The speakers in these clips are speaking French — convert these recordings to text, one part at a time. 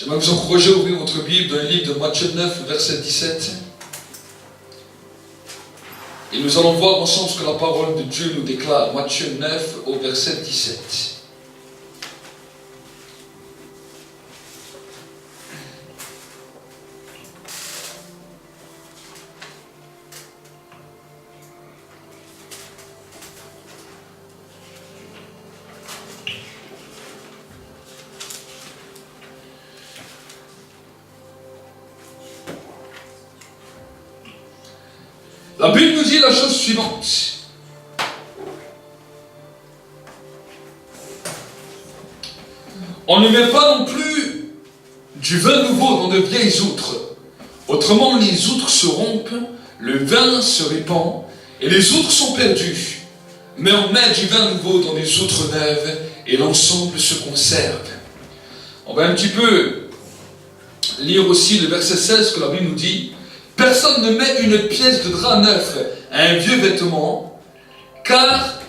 J'aimerais vous encourager à ouvrir votre Bible dans le livre de Matthieu 9, verset 17. Et nous allons voir ensemble ce que la parole de Dieu nous déclare. Matthieu 9 au verset 17. La Bible nous dit la chose suivante. On ne met pas non plus du vin nouveau dans de vieilles outres. Autrement, les outres se rompent, le vin se répand, et les outres sont perdues. Mais on met du vin nouveau dans des outres neuves, et l'ensemble se conserve. On va un petit peu lire aussi le verset 16 que la Bible nous dit. Personne ne met une pièce de drap neuf à un vieux vêtement, car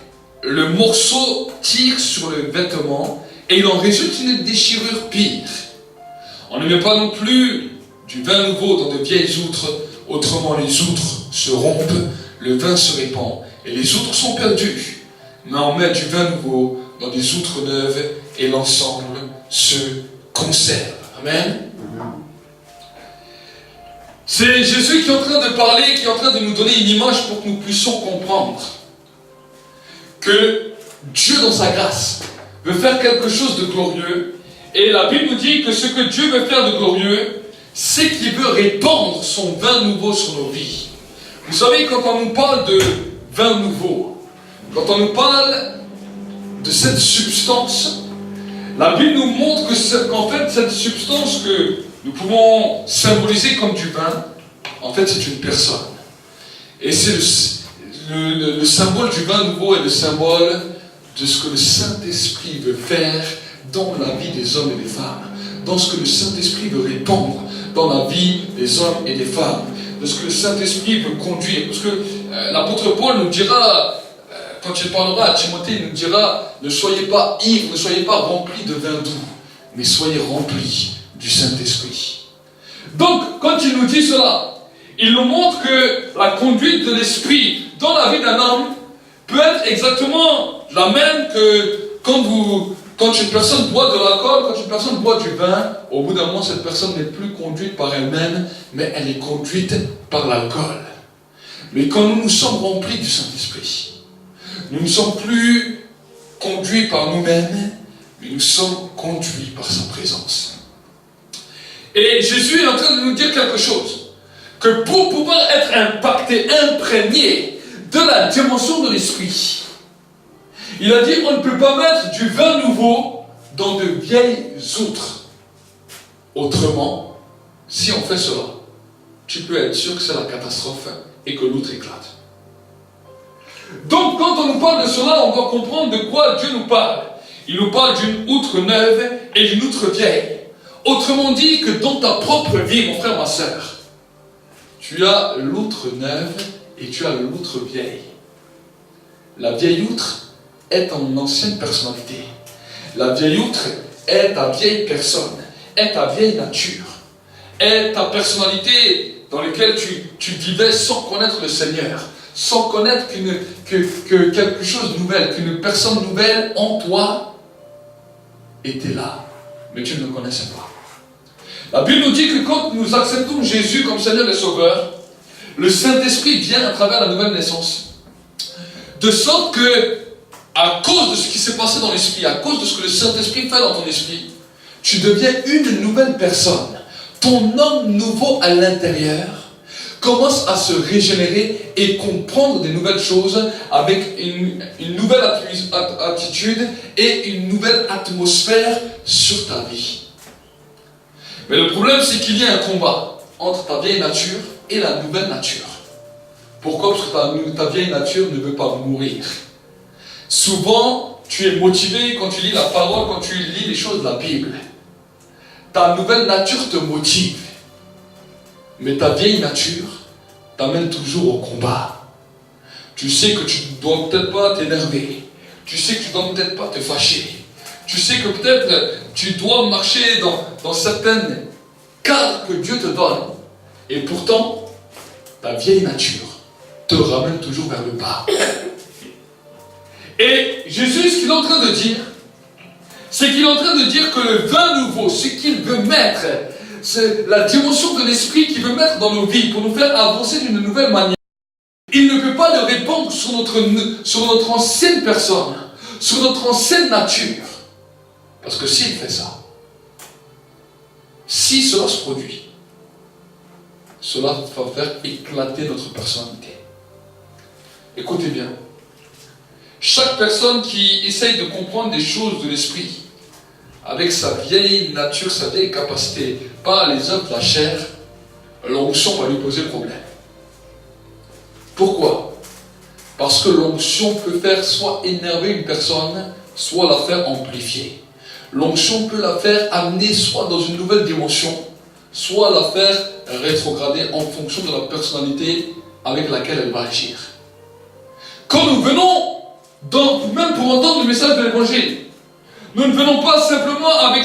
le morceau tire sur le vêtement et il en résulte une déchirure pire. On ne met pas non plus du vin nouveau dans de vieilles outres, autrement les outres se rompent, le vin se répand et les outres sont perdues. Mais on met du vin nouveau dans des outres neuves et l'ensemble se conserve. Amen. C'est Jésus qui est en train de parler, qui est en train de nous donner une image pour que nous puissions comprendre que Dieu, dans sa grâce, veut faire quelque chose de glorieux. Et la Bible nous dit que ce que Dieu veut faire de glorieux, c'est qu'il veut répandre son vin nouveau sur nos vies. Vous savez, quand on nous parle de vin nouveau, quand on nous parle de cette substance, la Bible nous montre qu'en fait, cette substance que nous pouvons symboliser comme du vin, en fait c'est une personne. Et c'est le symbole du vin nouveau est le symbole de ce que le Saint-Esprit veut faire dans la vie des hommes et des femmes, dans ce que le Saint-Esprit veut répandre dans la vie des hommes et des femmes, de ce que le Saint-Esprit veut conduire. Parce que l'apôtre Paul nous dira, quand il parlera à Timothée, il nous dira, ne soyez pas ivres, ne soyez pas remplis de vin doux, mais soyez remplis du Saint-Esprit. Donc, quand il nous dit cela, il nous montre que la conduite de l'Esprit dans la vie d'un homme peut être exactement la même que quand une personne boit de l'alcool, quand une personne boit du vin, au bout d'un moment, cette personne n'est plus conduite par elle-même, mais elle est conduite par l'alcool. Mais quand nous sommes remplis du Saint-Esprit, nous ne sommes plus conduits par nous-mêmes, mais nous sommes conduits par sa présence. Et Jésus est en train de nous dire quelque chose, que pour pouvoir être impacté, imprégné de la dimension de l'esprit, il a dit on ne peut pas mettre du vin nouveau dans de vieilles outres. Autrement, si on fait cela, tu peux être sûr que c'est la catastrophe et que l'outre éclate. Donc quand on nous parle de cela, on doit comprendre de quoi Dieu nous parle. Il nous parle d'une outre neuve et d'une outre vieille. Autrement dit que dans ta propre vie, mon frère, ma soeur, tu as l'outre neuve et tu as l'outre vieille. La vieille outre est ton ancienne personnalité. La vieille outre est ta vieille personne, est ta vieille nature, est ta personnalité dans laquelle tu vivais sans connaître le Seigneur, sans connaître que quelque chose de nouvel, qu'une personne nouvelle en toi était là, mais tu ne le connaissais pas. La Bible nous dit que quand nous acceptons Jésus comme Seigneur et Sauveur, le Saint-Esprit vient à travers la nouvelle naissance. De sorte que, à cause de ce qui s'est passé dans l'esprit, à cause de ce que le Saint-Esprit fait dans ton esprit, tu deviens une nouvelle personne. Ton homme nouveau à l'intérieur commence à se régénérer et comprendre des nouvelles choses avec une nouvelle attitude et une nouvelle atmosphère sur ta vie. Mais le problème, c'est qu'il y a un combat entre ta vieille nature et la nouvelle nature. Pourquoi? Parce que ta vieille nature ne veut pas mourir. Souvent, tu es motivé quand tu lis la parole, quand tu lis les choses de la Bible. Ta nouvelle nature te motive. Mais ta vieille nature t'amène toujours au combat. Tu sais que tu ne dois peut-être pas t'énerver. Tu sais que tu ne dois peut-être pas te fâcher. Tu sais que peut-être tu dois marcher dans certaines cadres que Dieu te donne. Et pourtant, ta vieille nature te ramène toujours vers le bas. Et Jésus, ce qu'il est en train de dire, c'est qu'il est en train de dire que le vin nouveau, ce qu'il veut mettre, c'est la dimension de l'esprit qu'il veut mettre dans nos vies pour nous faire avancer d'une nouvelle manière. Il ne peut pas le répandre sur notre ancienne personne, sur notre ancienne nature. Parce que s'il fait ça, si cela se produit, cela va faire éclater notre personnalité. Écoutez bien. Chaque personne qui essaye de comprendre des choses de l'esprit, avec sa vieille nature, sa vieille capacité, par les œuvres de la chair, l'onction va lui poser problème. Pourquoi? Parce que l'onction peut faire soit énerver une personne, soit la faire amplifier. L'onction peut la faire amener soit dans une nouvelle dimension, soit la faire rétrograder en fonction de la personnalité avec laquelle elle va agir. Quand nous venons, même pour entendre le message de l'évangile, nous ne venons pas simplement avec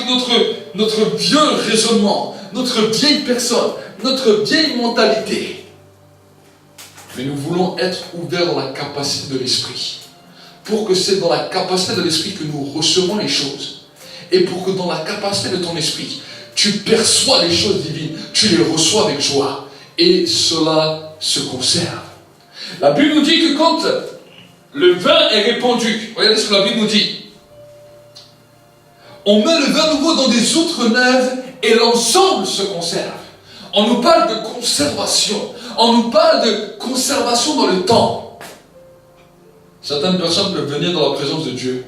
notre vieux raisonnement, notre vieille personne, notre vieille mentalité. Mais nous voulons être ouverts dans la capacité de l'esprit. Pour que c'est dans la capacité de l'esprit que nous recevons les choses. Et pour que dans la capacité de ton esprit, tu perçois les choses divines, tu les reçois avec joie. Et cela se conserve. La Bible nous dit que quand le vin est répandu, regardez ce que la Bible nous dit. On met le vin nouveau dans des outres neuves et l'ensemble se conserve. On nous parle de conservation. On nous parle de conservation dans le temps. Certaines personnes peuvent venir dans la présence de Dieu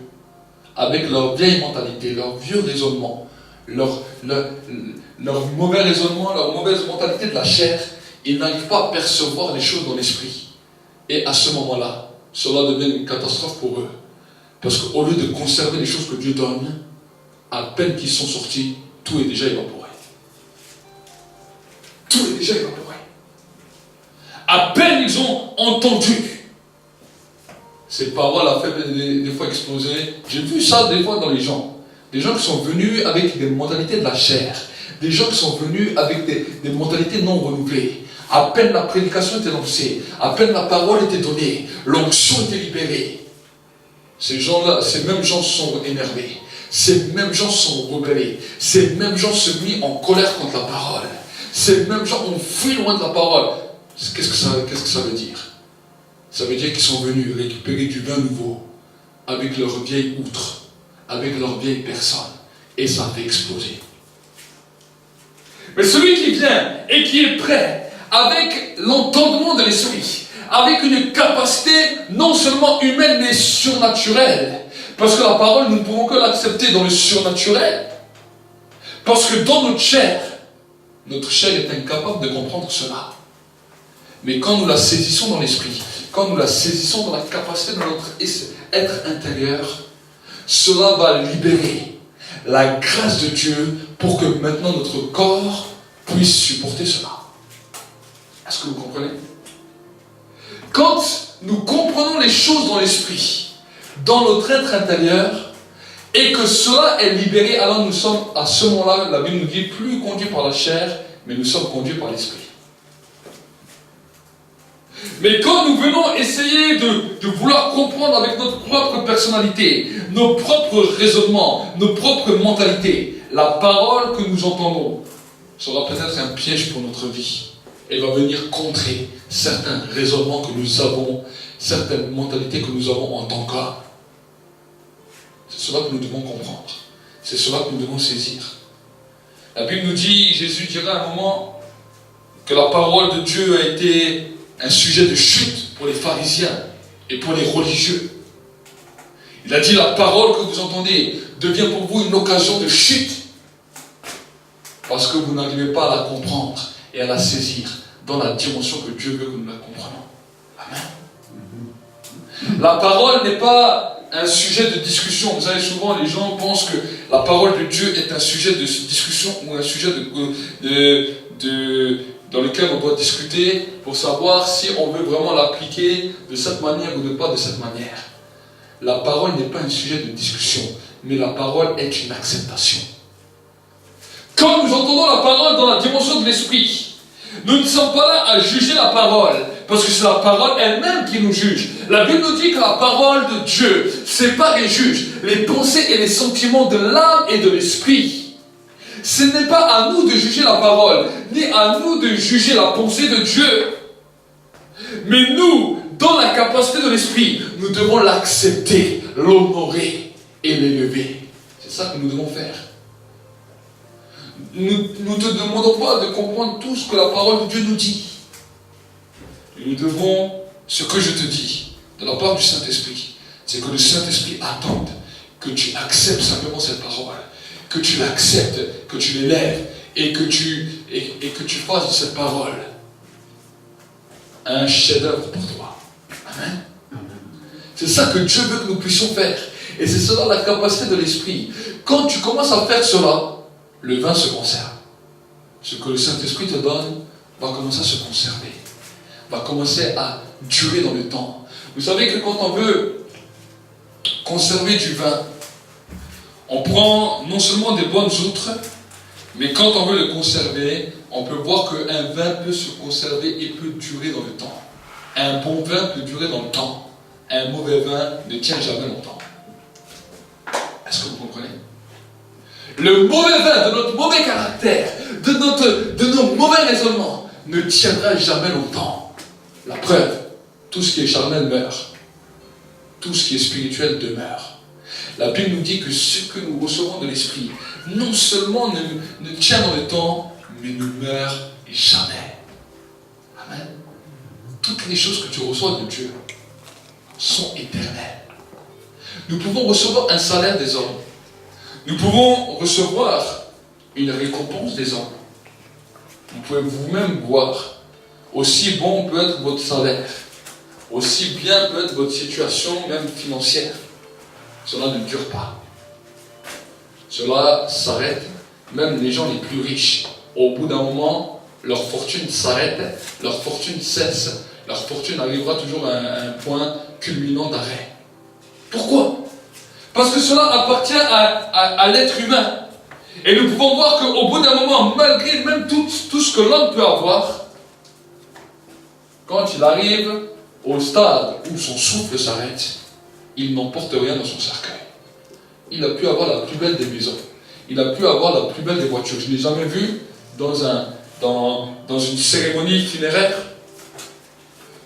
avec leur vieille mentalité, leur vieux raisonnement, leur mauvais raisonnement, leur mauvaise mentalité de la chair. Ils n'arrivent pas à percevoir les choses dans l'esprit. Et à ce moment-là, cela devient une catastrophe pour eux. Parce qu'au lieu de conserver les choses que Dieu donne, à peine qu'ils sont sortis, tout est déjà évaporé. Tout est déjà évaporé. À peine ils ont entendu, ces paroles ont fait des fois exploser. J'ai vu ça des fois dans les gens. Des gens qui sont venus avec des mentalités de la chair. Des gens qui sont venus avec des mentalités non renouvelées. À peine la prédication était lancée, à peine la parole était donnée, l'onction était libérée. Ces gens-là, ces mêmes gens sont énervés. Ces mêmes gens sont rebellés. Ces mêmes gens se mis en colère contre la parole. Ces mêmes gens ont fui loin de la parole. Qu'est-ce que ça veut dire? Ça veut dire qu'ils sont venus récupérer du vin nouveau avec leur vieille outre, avec leur vieille personne. Et ça a fait exploser. Mais celui qui vient et qui est prêt, avec l'entendement de l'esprit, avec une capacité non seulement humaine mais surnaturelle, parce que la parole, nous ne pouvons que l'accepter dans le surnaturel, parce que dans notre chair est incapable de comprendre cela. Mais quand nous la saisissons dans l'esprit, quand nous la saisissons dans la capacité de notre être intérieur, cela va libérer la grâce de Dieu pour que maintenant notre corps puisse supporter cela. Est-ce que vous comprenez? Quand nous comprenons les choses dans l'esprit, dans notre être intérieur, et que cela est libéré, alors nous sommes à ce moment-là, la Bible nous dit, plus conduits par la chair, mais nous sommes conduits par l'esprit. Mais quand nous venons essayer de vouloir comprendre avec notre propre personnalité, nos propres raisonnements, nos propres mentalités, la parole que nous entendons sera peut-être un piège pour notre vie. Elle va venir contrer certains raisonnements que nous avons, certaines mentalités que nous avons en tant qu'homme. C'est cela que nous devons comprendre. C'est cela que nous devons saisir. La Bible nous dit, Jésus dira à un moment, que la parole de Dieu a été un sujet de chute pour les pharisiens et pour les religieux. Il a dit, la parole que vous entendez devient pour vous une occasion de chute. Parce que vous n'arrivez pas à la comprendre et à la saisir dans la dimension que Dieu veut que nous la comprenions. Amen. La parole n'est pas un sujet de discussion. Vous savez, souvent les gens pensent que la parole de Dieu est un sujet de discussion ou un sujet dans lequel on doit discuter pour savoir si on veut vraiment l'appliquer de cette manière ou de pas de cette manière. La parole n'est pas un sujet de discussion. mais la parole est une acceptation. Quand nous entendons la parole dans la dimension de l'esprit, nous ne sommes pas là à juger la parole, parce que c'est la parole elle-même qui nous juge. La Bible nous dit que la parole de Dieu sépare et juge les pensées et les sentiments de l'âme et de l'esprit. Ce n'est pas à nous de juger la parole, ni à nous de juger la pensée de Dieu. Mais nous, dans la capacité de l'esprit, nous devons l'accepter, l'honorer et l'élever. C'est ça que nous devons faire. Nous ne te demandons pas de comprendre tout ce que la parole de Dieu nous dit. Nous devons, ce que je te dis, de la part du Saint-Esprit, c'est que le Saint-Esprit attende que tu acceptes simplement cette parole, que tu l'acceptes, que tu l'élèves et que tu fasses de cette parole un chef-d'œuvre pour toi. Amen. C'est ça que Dieu veut que nous puissions faire. Et c'est cela la capacité de l'esprit. Quand tu commences à faire cela, le vin se conserve. Ce que le Saint-Esprit te donne va commencer à se conserver, va commencer à durer dans le temps. Vous savez que quand on veut conserver du vin, on prend non seulement des bonnes outres, mais quand on veut le conserver, on peut voir qu'un vin peut se conserver et peut durer dans le temps. Un bon vin peut durer dans le temps. Un mauvais vin ne tient jamais longtemps. Est-ce que vous comprenez? Le mauvais vin de notre mauvais caractère, de nos mauvais raisonnements, ne tiendra jamais longtemps. La preuve, tout ce qui est charnel meurt. Tout ce qui est spirituel demeure. La Bible nous dit que ce que nous recevons de l'Esprit, non seulement ne tient dans le temps, mais ne meurt jamais. Amen. Toutes les choses que tu reçois de Dieu sont éternelles. Nous pouvons recevoir un salaire des hommes. Nous pouvons recevoir une récompense des hommes. Vous pouvez vous-même voir, aussi bon peut être votre salaire, aussi bien peut être votre situation, même financière. Cela ne dure pas. Cela s'arrête. Même les gens les plus riches, au bout d'un moment, leur fortune s'arrête, leur fortune cesse, leur fortune arrivera toujours à un point culminant d'arrêt. Pourquoi? Parce que cela appartient à l'être humain. Et nous pouvons voir qu'au bout d'un moment, malgré même tout ce que l'homme peut avoir, quand il arrive au stade où son souffle s'arrête, il n'emporte rien dans son cercueil. Il a pu avoir la plus belle des maisons. Il a pu avoir la plus belle des voitures. Je ne l'ai jamais vu dans une cérémonie funéraire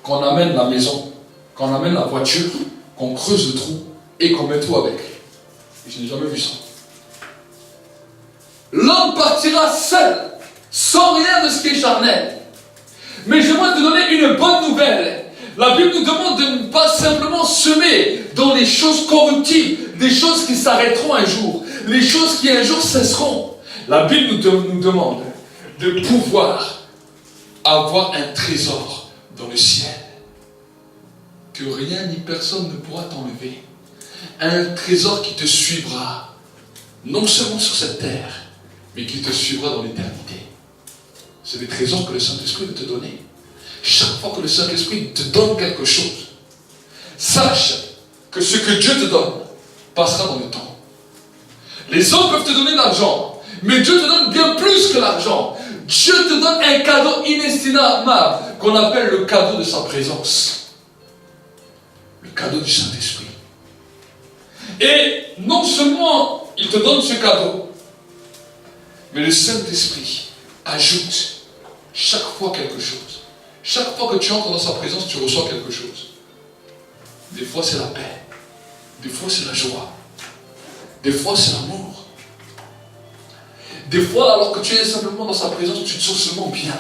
qu'on amène la maison, qu'on amène la voiture, qu'on creuse le trou et qu'on met tout avec. Je n'ai jamais vu ça. L'homme partira seul, sans rien de ce qui est charnel. Mais j'aimerais te donner une bonne nouvelle. La Bible nous demande de ne pas simplement semer dans les choses corruptibles, des choses qui s'arrêteront un jour, les choses qui un jour cesseront. La Bible nous demande de pouvoir avoir un trésor dans le ciel, que rien ni personne ne pourra t'enlever. Un trésor qui te suivra, non seulement sur cette terre, mais qui te suivra dans l'éternité. C'est des trésors que le Saint-Esprit veut te donner. Chaque fois que le Saint-Esprit te donne quelque chose, sache que ce que Dieu te donne passera dans le temps. Les hommes peuvent te donner de l'argent, mais Dieu te donne bien plus que l'argent. Dieu te donne un cadeau inestimable qu'on appelle le cadeau de sa présence. Le cadeau du Saint-Esprit. Et non seulement il te donne ce cadeau, mais le Saint-Esprit ajoute chaque fois quelque chose. Chaque fois que tu entres dans sa présence, tu reçois quelque chose. Des fois, c'est la paix. Des fois, c'est la joie. Des fois, c'est l'amour. Des fois, alors que tu es simplement dans sa présence, tu te sens seulement bien.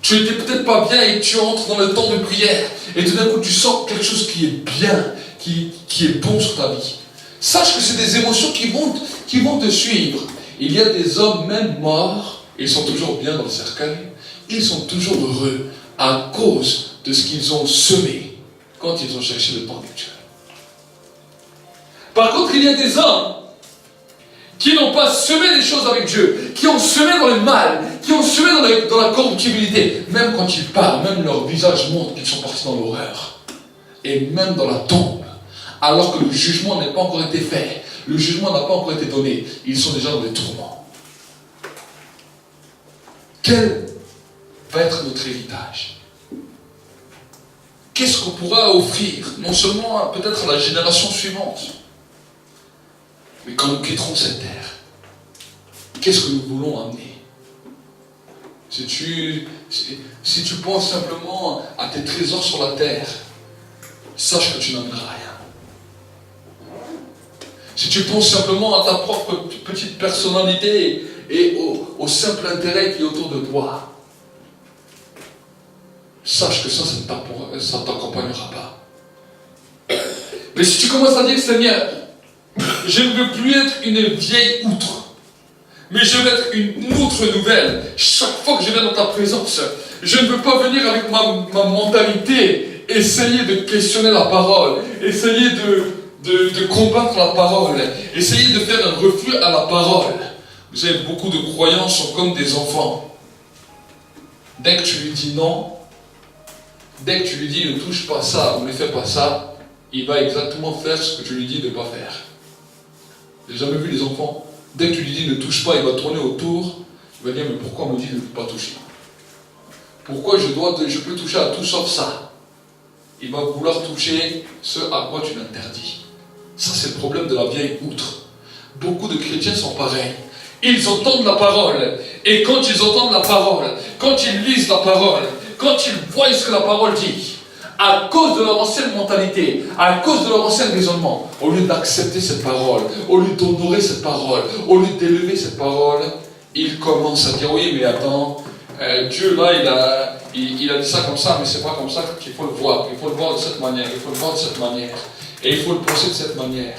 Tu n'étais peut-être pas bien et tu entres dans le temps de prière. Et tout d'un coup, tu sens quelque chose qui est bien, qui est bon sur ta vie. Sache que c'est des émotions qui vont te suivre. Il y a des hommes même morts, ils sont toujours bien dans le cercueil. Ils sont toujours heureux à cause de ce qu'ils ont semé quand ils ont cherché le temps avec Dieu. Par contre, il y a des hommes qui n'ont pas semé des choses avec Dieu, qui ont semé dans le mal, qui ont semé dans la corruptibilité. Même quand ils parlent, même leur visage montre qu'ils sont partis dans l'horreur. Et même dans la tombe, alors que le jugement n'a pas encore été fait. Le jugement n'a pas encore été donné. Ils sont déjà dans les tourments. Quel va être notre héritage? Qu'est-ce qu'on pourra offrir, non seulement peut-être à la génération suivante, mais quand nous quitterons cette terre, qu'est-ce que nous voulons amener? Si tu penses simplement à tes trésors sur la terre, sache que tu n'amèneras rien. Si tu penses simplement à ta propre petite personnalité et au simple intérêt qui est autour de toi, sache que ça ne t'accompagnera pas. Mais si tu commences à dire, Seigneur, je ne veux plus être une vieille outre, mais je veux être une outre nouvelle. Chaque fois que je viens dans ta présence, je ne veux pas venir avec ma mentalité, essayer de questionner la parole, essayer de combattre la parole, essayer de faire un refus à la parole. Vous savez, beaucoup de croyants sont comme des enfants. Dès que tu lui dis non, dès que tu lui dis ne touche pas ça ou ne fais pas ça, il va exactement faire ce que tu lui dis de ne pas faire. Vous n'avez jamais vu les enfants? Dès que tu lui dis ne touche pas, il va tourner autour. Il va dire mais pourquoi on me dit de ne pas toucher? Pourquoi je peux toucher à tout sauf ça? Il va vouloir toucher ce à quoi tu l'interdis. Ça c'est le problème de la vieille outre. Beaucoup de chrétiens sont pareils. Ils entendent la parole. Et quand ils entendent la parole, quand ils lisent la parole, quand ils voient ce que la parole dit, à cause de leur ancienne mentalité, à cause de leur ancien raisonnement, au lieu d'accepter cette parole, au lieu d'honorer cette parole, au lieu d'élever cette parole, ils commencent à dire oui mais attends, Dieu là il a dit ça comme ça, mais c'est pas comme ça qu'il faut le voir. Il faut le voir de cette manière, il faut le voir de cette manière, et il faut le penser de cette manière.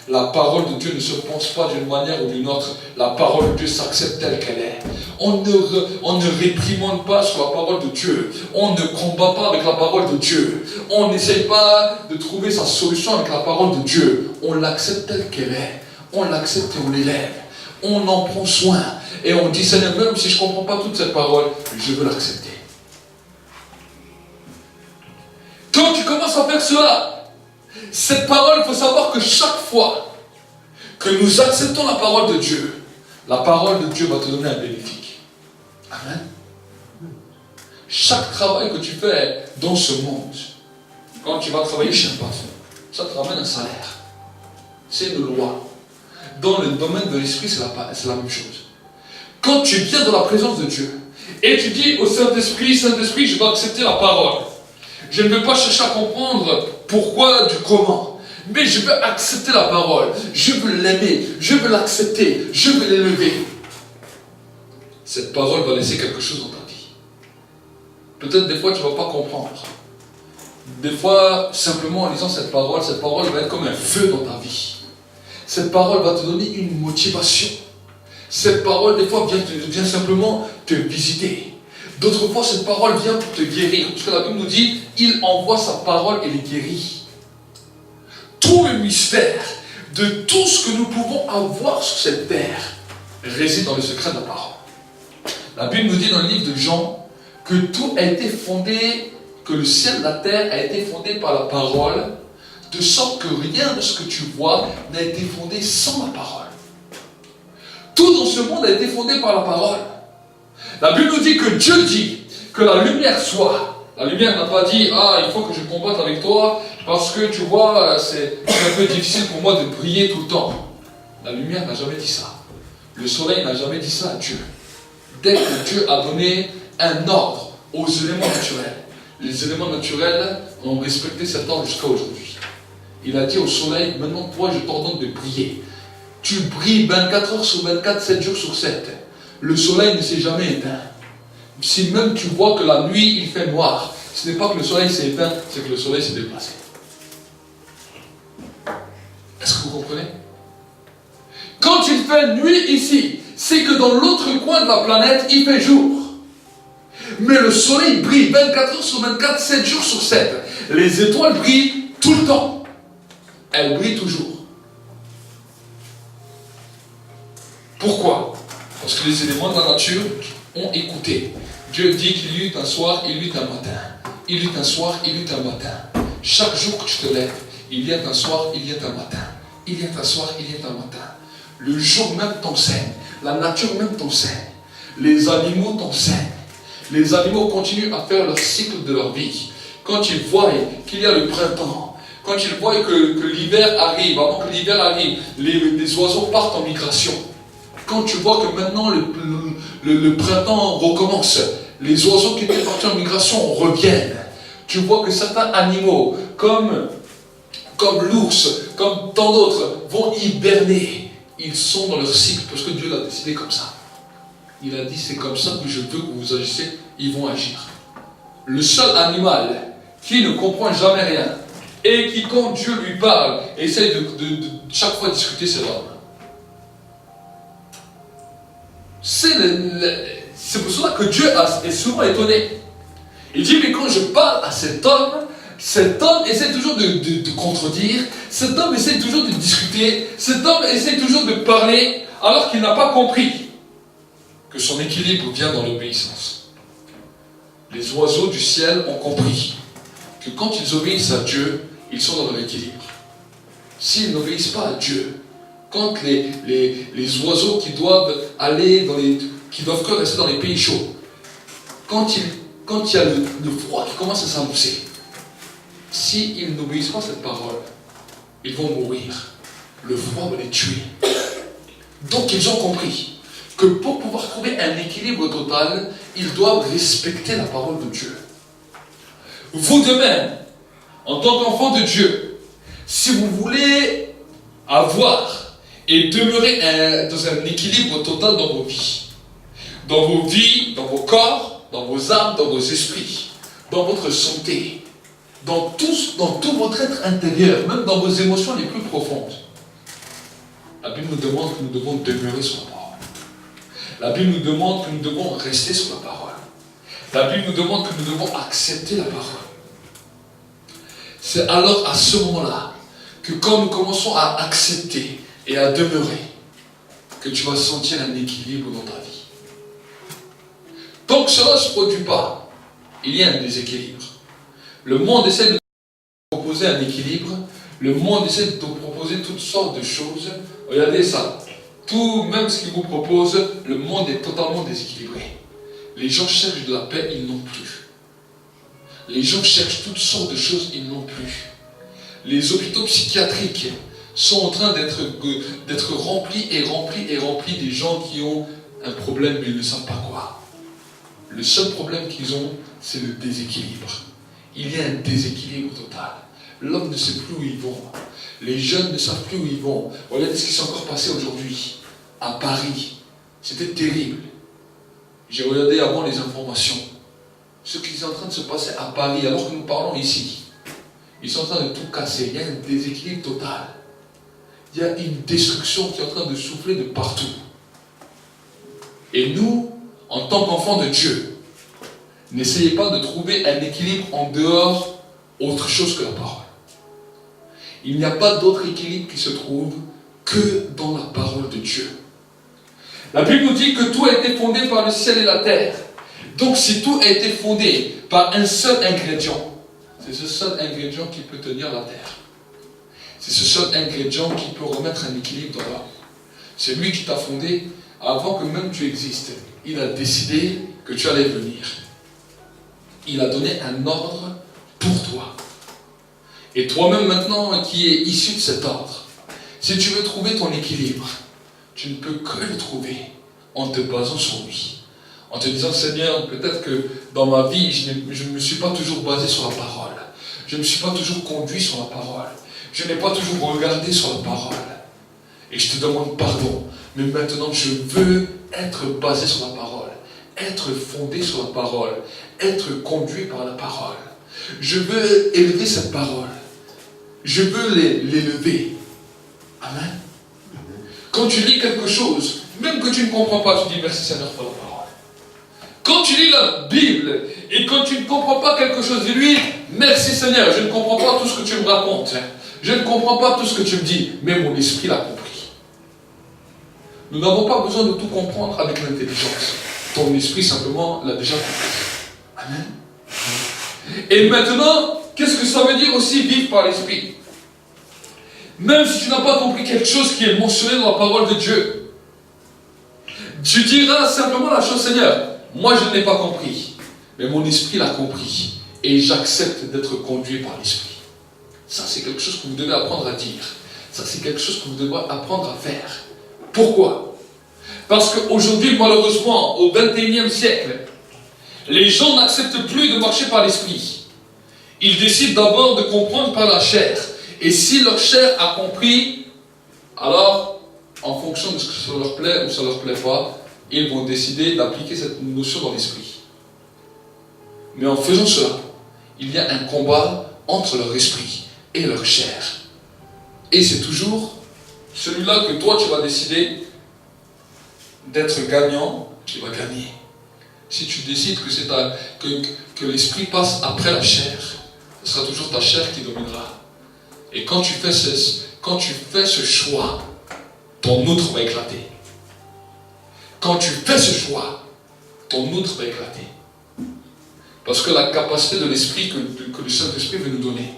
La parole de Dieu ne se pense pas d'une manière ou d'une autre. La parole de Dieu s'accepte telle qu'elle est. On ne réprimande pas sur la parole de Dieu. On ne combat pas avec la parole de Dieu. On n'essaye pas de trouver sa solution avec la parole de Dieu. On l'accepte telle qu'elle est. On l'accepte et on l'élève. On en prend soin. Et on dit, Seigneur, même si je ne comprends pas toute cette parole, je veux l'accepter. Quand tu commences à faire cela, cette parole, il faut savoir que chaque fois que nous acceptons la parole de Dieu, la parole de Dieu va te donner un bénéfice. Amen. Chaque travail que tu fais dans ce monde, quand tu vas travailler chez un patron, ça te ramène un salaire. C'est une loi. Dans le domaine de l'esprit, c'est la même chose. Quand tu viens dans la présence de Dieu et tu dis au Saint-Esprit, Saint-Esprit, je vais accepter la parole. Je ne veux pas chercher à comprendre pourquoi du comment. Mais je veux accepter la parole. Je veux l'aimer. Je veux l'accepter. Je veux l'élever. Cette parole va laisser quelque chose dans ta vie. Peut-être des fois tu ne vas pas comprendre. Des fois, simplement en lisant cette parole va être comme un feu dans ta vie. Cette parole va te donner une motivation. Cette parole, des fois, vient simplement te visiter. D'autres fois, cette parole vient pour te guérir. Parce que la Bible nous dit, il envoie sa parole et les guérit. Tout le mystère de tout ce que nous pouvons avoir sur cette terre réside dans le secret de la parole. La Bible nous dit dans le livre de Jean que tout a été fondé, que le ciel et la terre a été fondé par la parole, de sorte que rien de ce que tu vois n'a été fondé sans la parole. Tout dans ce monde a été fondé par la parole. La Bible nous dit que Dieu dit que la lumière soit. La lumière n'a pas dit, ah, il faut que je combatte avec toi, parce que tu vois, c'est un peu difficile pour moi de briller tout le temps. La lumière n'a jamais dit ça. Le soleil n'a jamais dit ça à Dieu. Dès que Dieu a donné un ordre aux éléments naturels, les éléments naturels ont respecté cet ordre jusqu'à aujourd'hui. Il a dit au soleil, maintenant toi je t'ordonne de briller. Tu brilles 24 heures sur 24, 7 jours sur 7. Le soleil ne s'est jamais éteint. Si même tu vois que la nuit il fait noir, ce n'est pas que le soleil s'est éteint, c'est que le soleil s'est déplacé. Est-ce que vous comprenez? Quand il fait nuit ici, c'est que dans l'autre coin de la planète, il fait jour. Mais le soleil brille 24 heures sur 24, 7 jours sur 7. Les étoiles brillent tout le temps. Elles brillent toujours. Pourquoi? Parce que les éléments de la nature ont écouté. Dieu dit qu'il y eut un soir, il y eut un matin. Il y eut un soir, il y eut un matin. Chaque jour que tu te lèves, Il vient un soir, il vient un matin. Il vient un soir, il vient un matin. Le jour même t'enseigne. La nature même t'enseigne. Les animaux t'enseignent. Les animaux continuent à faire leur cycle de leur vie. Quand ils voient qu'il y a le printemps, quand ils voient que l'hiver arrive, avant que l'hiver arrive, les oiseaux partent en migration. Quand tu vois que maintenant le printemps recommence, les oiseaux qui étaient partis en migration reviennent. Tu vois que certains animaux, comme l'ours, comme tant d'autres, vont hiberner. Ils sont dans leur cycle parce que Dieu l'a décidé comme ça. Il a dit c'est comme ça que je veux que vous agissez, ils vont agir. Le seul animal qui ne comprend jamais rien et qui, quand Dieu lui parle, essaye de chaque fois discuter, c'est l'homme. C'est pour cela que Dieu est souvent étonné. Il dit, mais quand je parle à cet homme essaie toujours de contredire, cet homme essaie toujours de discuter, cet homme essaie toujours de parler, alors qu'il n'a pas compris que son équilibre vient dans l'obéissance. Les oiseaux du ciel ont compris que quand ils obéissent à Dieu, ils sont dans leur équilibre. S'ils n'obéissent pas à Dieu, quand les oiseaux qui doivent aller qui doivent que rester dans les pays chauds, quand il y a le froid qui commence à s'amousser, s'ils n'obéissent pas à cette parole, ils vont mourir. Le froid va les tuer. Donc ils ont compris que pour pouvoir trouver un équilibre total, ils doivent respecter la parole de Dieu. Vous de même, en tant qu'enfant de Dieu, si vous voulez avoir et demeurer dans un équilibre total dans vos vies, dans vos corps, dans vos âmes, dans vos esprits, dans votre santé, dans tout votre être intérieur, même dans vos émotions les plus profondes, la Bible nous demande que nous devons demeurer sur la parole. La Bible nous demande que nous devons rester sur la parole. La Bible nous demande que nous devons accepter la parole. C'est alors à ce moment-là que quand nous commençons à accepter et à demeurer, que tu vas sentir un équilibre dans ta vie. Tant que cela ne se produit pas, il y a un déséquilibre. Le monde essaie de te proposer un équilibre. Le monde essaie de te proposer toutes sortes de choses. Regardez ça. Tout, même ce qu'il vous propose, le monde est totalement déséquilibré. Les gens cherchent de la paix, ils n'ont plus. Les gens cherchent toutes sortes de choses, ils n'ont plus. Les hôpitaux psychiatriques sont en train d'être remplis des gens qui ont un problème, mais ils ne savent pas quoi. Le seul problème qu'ils ont, c'est le déséquilibre. Il y a un déséquilibre total. L'homme ne sait plus où ils vont. Les jeunes ne savent plus où ils vont. Regardez ce qui s'est encore passé aujourd'hui à Paris. C'était terrible. J'ai regardé avant les informations. Ce qui est en train de se passer à Paris, alors que nous parlons ici. Ils sont en train de tout casser. Il y a un déséquilibre total. Il y a une destruction qui est en train de souffler de partout. Et nous, en tant qu'enfants de Dieu, n'essayez pas de trouver un équilibre en dehors autre chose que la parole. Il n'y a pas d'autre équilibre qui se trouve que dans la parole de Dieu. La Bible nous dit que tout a été fondé par le ciel et la terre. Donc si tout a été fondé par un seul ingrédient, c'est ce seul ingrédient qui peut tenir la terre. C'est ce seul ingrédient qui peut remettre un équilibre dans l'homme. C'est lui qui t'a fondé avant que même tu existes. Il a décidé que tu allais venir. Il a donné un ordre pour toi. Et toi-même maintenant qui es issu de cet ordre, si tu veux trouver ton équilibre, tu ne peux que le trouver en te basant sur lui. En te disant, Seigneur, peut-être que dans ma vie, je ne me suis pas toujours basé sur la parole. Je ne me suis pas toujours conduit sur la parole. Je n'ai pas toujours regardé sur la parole. Et je te demande pardon. Mais maintenant, je veux être basé sur la parole. Être fondé sur la parole. Être conduit par la parole. Je veux élever cette parole. Je veux l'élever. Amen. Quand tu lis quelque chose, même que tu ne comprends pas, tu dis merci Seigneur pour la parole. Quand tu lis la Bible et quand tu ne comprends pas quelque chose de lui, merci Seigneur, je ne comprends pas tout ce que tu me racontes. Je ne comprends pas tout ce que tu me dis, mais mon esprit l'a compris. Nous n'avons pas besoin de tout comprendre avec l'intelligence. Ton esprit simplement l'a déjà compris. Amen. Et maintenant, qu'est-ce que ça veut dire aussi vivre par l'esprit? Même si tu n'as pas compris quelque chose qui est mentionné dans la parole de Dieu, tu diras simplement la chose, Seigneur, moi je ne l'ai pas compris, mais mon esprit l'a compris, et j'accepte d'être conduit par l'esprit. Ça, c'est quelque chose que vous devez apprendre à dire. Ça, c'est quelque chose que vous devez apprendre à faire. Pourquoi? Parce qu'aujourd'hui, malheureusement, au XXIe siècle, les gens n'acceptent plus de marcher par l'esprit. Ils décident d'abord de comprendre par la chair. Et si leur chair a compris, alors, en fonction de ce que ça leur plaît ou ça ne leur plaît pas, ils vont décider d'appliquer cette notion dans l'esprit. Mais en faisant cela, il y a un combat entre leur esprit et leur chair. Et c'est toujours celui-là que toi tu vas décider d'être gagnant, qui va gagner. Si tu décides que l'esprit passe après la chair, ce sera toujours ta chair qui dominera. Et quand tu fais ce choix, ton outre va éclater. Quand tu fais ce choix, ton outre va éclater. Parce que la capacité de l'esprit que le Saint-Esprit veut nous donner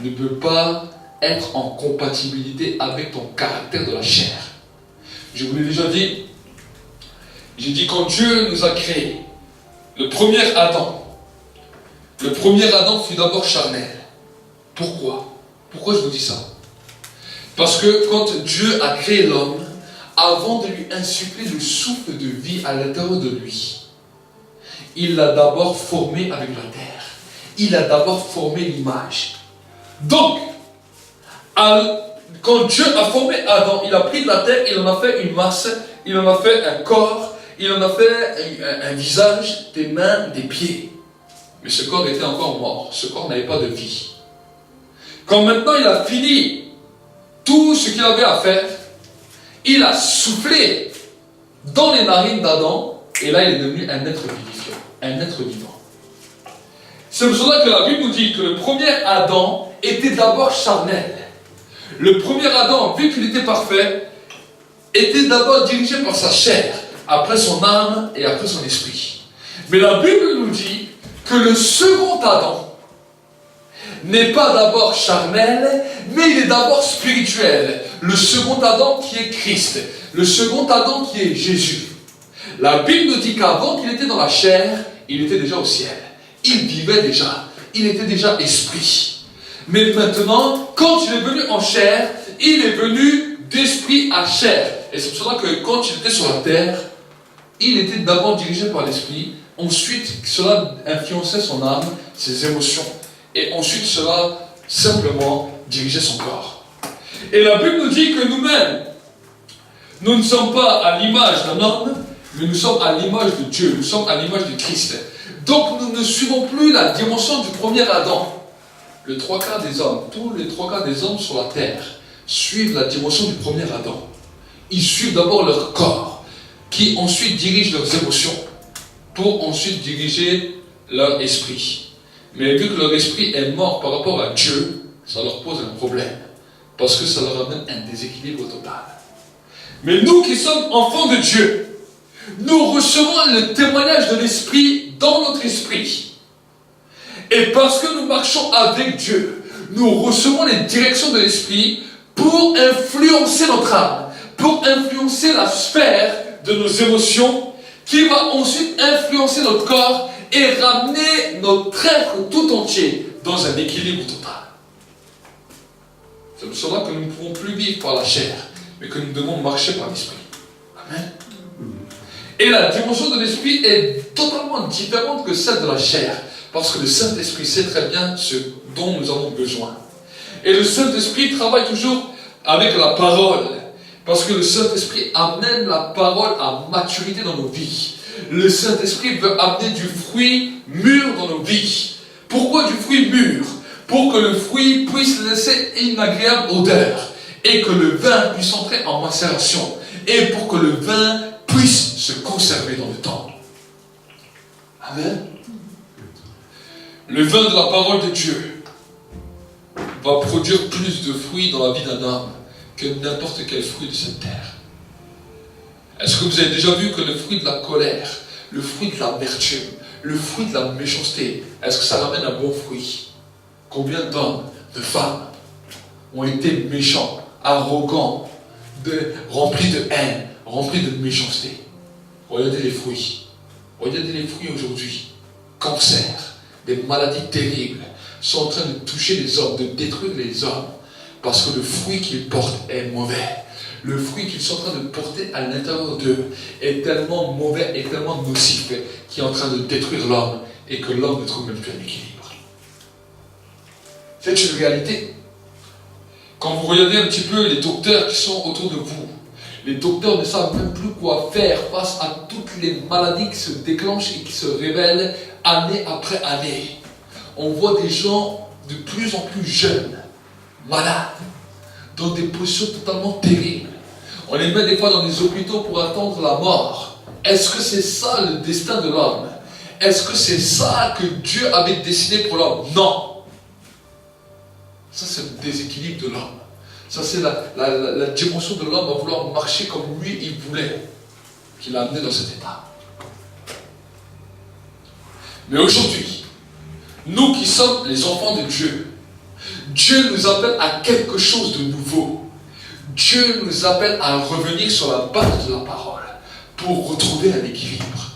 ne peut pas être en compatibilité avec ton caractère de la chair. Je vous l'ai déjà dit. J'ai dit quand Dieu nous a créés, le premier Adam fut d'abord charnel. Pourquoi? Pourquoi je vous dis ça? Parce que quand Dieu a créé l'homme, avant de lui insuffler le souffle de vie à l'intérieur de lui, il l'a d'abord formé avec la terre. Il a d'abord formé l'image. Donc, quand Dieu a formé Adam, il a pris de la terre, il en a fait une masse, il en a fait un corps, il en a fait un visage, des mains, des pieds. Mais ce corps était encore mort, ce corps n'avait pas de vie. Quand maintenant il a fini tout ce qu'il avait à faire, il a soufflé dans les narines d'Adam, et là il est devenu un être vivifiant, un être vivant. C'est pour cela que la Bible nous dit que le premier Adam était d'abord charnel. Le premier Adam, vu qu'il était parfait, était d'abord dirigé par sa chair, après son âme et après son esprit. Mais la Bible nous dit que le second Adam n'est pas d'abord charnel, mais il est d'abord spirituel. Le second Adam qui est Christ, le second Adam qui est Jésus. La Bible nous dit qu'avant qu'il était dans la chair, il était déjà au ciel. Il vivait déjà, il était déjà esprit. Mais maintenant, quand il est venu en chair, il est venu d'esprit à chair. Et c'est pour cela que quand il était sur la terre, il était d'abord dirigé par l'esprit. Ensuite, cela influençait son âme, ses émotions. Et ensuite, cela simplement dirigeait son corps. Et la Bible nous dit que nous-mêmes, nous ne sommes pas à l'image d'un homme, mais nous sommes à l'image de Dieu. Nous sommes à l'image de Christ. Donc, nous ne suivons plus la dimension du premier Adam. Les trois quarts des hommes, tous les trois quarts des hommes sur la terre, suivent la dimension du premier Adam. Ils suivent d'abord leur corps, qui ensuite dirige leurs émotions, pour ensuite diriger leur esprit. Mais vu que leur esprit est mort par rapport à Dieu, ça leur pose un problème, parce que ça leur amène un déséquilibre total. Mais nous qui sommes enfants de Dieu, nous recevons le témoignage de l'esprit dans notre esprit. Et parce que nous marchons avec Dieu, nous recevons les directions de l'esprit pour influencer notre âme, pour influencer la sphère de nos émotions, qui va ensuite influencer notre corps et ramener notre être tout entier dans un équilibre total. C'est pour cela que nous ne pouvons plus vivre par la chair, mais que nous devons marcher par l'esprit. Amen. Et la dimension de l'esprit est totalement différente que celle de la chair. Parce que le Saint-Esprit sait très bien ce dont nous avons besoin. Et le Saint-Esprit travaille toujours avec la parole. Parce que le Saint-Esprit amène la parole à maturité dans nos vies. Le Saint-Esprit veut amener du fruit mûr dans nos vies. Pourquoi du fruit mûr? Pour que le fruit puisse laisser une agréable odeur. Et que le vin puisse entrer en macération. Et pour que le vin puisse se conserver dans le temps. Amen. Le vin de la parole de Dieu va produire plus de fruits dans la vie d'un homme que n'importe quel fruit de cette terre. Est-ce que vous avez déjà vu que le fruit de la colère, le fruit de l'amertume, le fruit de la méchanceté, est-ce que ça ramène un bon fruit? Combien d'hommes, de femmes ont été méchants, arrogants, remplis de haine, remplis de méchanceté. Regardez les fruits. Regardez les fruits aujourd'hui. Cancer, des maladies terribles sont en train de toucher les hommes, de détruire les hommes, parce que le fruit qu'ils portent est mauvais. Le fruit qu'ils sont en train de porter à l'intérieur d'eux est tellement mauvais et tellement nocif qu'il est en train de détruire l'homme et que l'homme ne trouve même plus un équilibre. C'est une réalité. Quand vous regardez un petit peu les docteurs qui sont autour de vous, les docteurs ne savent même plus quoi faire face à toutes les maladies qui se déclenchent et qui se révèlent année après année. On voit des gens de plus en plus jeunes, malades, dans des positions totalement terribles. On les met des fois dans des hôpitaux pour attendre la mort. Est-ce que c'est ça le destin de l'homme? Est-ce que c'est ça que Dieu avait dessiné pour l'homme? Non. Ça, c'est le déséquilibre de l'homme. Ça, c'est la dimension de l'homme à vouloir marcher comme lui, il voulait, qui l'a amené dans cet état. Mais aujourd'hui, nous qui sommes les enfants de Dieu, Dieu nous appelle à quelque chose de nouveau. Dieu nous appelle à revenir sur la base de la parole pour retrouver un équilibre.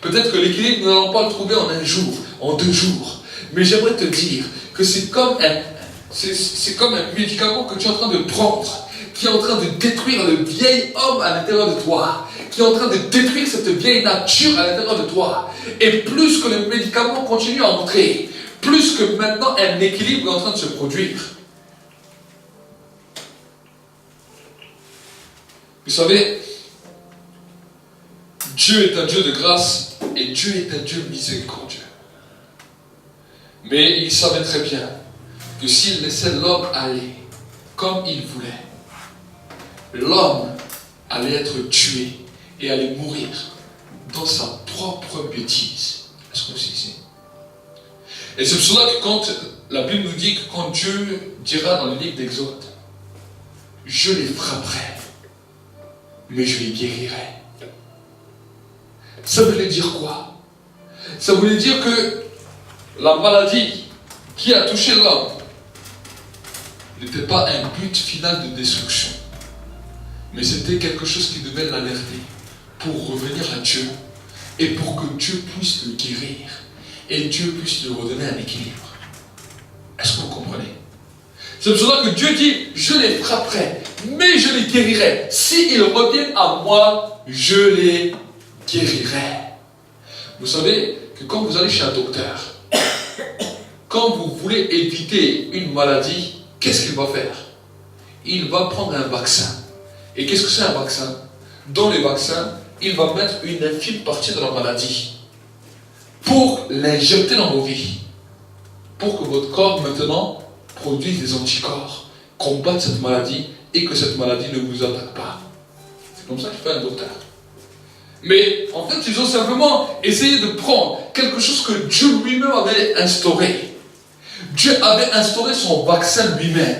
Peut-être que l'équilibre, nous n'allons pas le trouver en un jour, en 2 jours. Mais j'aimerais te dire que c'est comme un médicament que tu es en train de prendre, qui est en train de détruire le vieil homme à l'intérieur de toi, qui est en train de détruire cette vieille nature à l'intérieur de toi. Et plus que le médicament continue à entrer, plus que maintenant un équilibre est en train de se produire. Vous savez, Dieu est un Dieu de grâce et Dieu est un Dieu miséricordieux. Mais il savait très bien que s'il laissait l'homme aller comme il voulait, l'homme allait être tué et allait mourir dans sa propre bêtise. Est-ce que vous ici? Et c'est pour cela que quand la Bible nous dit que quand Dieu dira dans le livre d'Exode, je les frapperai, mais je les guérirai. Ça voulait dire quoi? Ça voulait dire que la maladie qui a touché l'homme n'était pas un but final de destruction, mais c'était quelque chose qui devait l'alerter pour revenir à Dieu et pour que Dieu puisse le guérir et Dieu puisse lui redonner un équilibre. Est-ce que vous comprenez? C'est pour cela que Dieu dit, je les frapperai, mais je les guérirai. S'ils reviennent à moi, je les guérirai. Vous savez que quand vous allez chez un docteur, quand vous voulez éviter une maladie, qu'est-ce qu'il va faire? Il va prendre un vaccin. Et qu'est-ce que c'est un vaccin? Dans les vaccins, il va mettre une infime partie de la maladie pour l'injecter dans vos vies. Pour que votre corps maintenant produise des anticorps, combatte cette maladie et que cette maladie ne vous attaque pas. C'est comme ça qu'il fait un docteur. Mais en fait, ils ont simplement essayé de prendre quelque chose que Dieu lui-même avait instauré. Dieu avait instauré son vaccin lui-même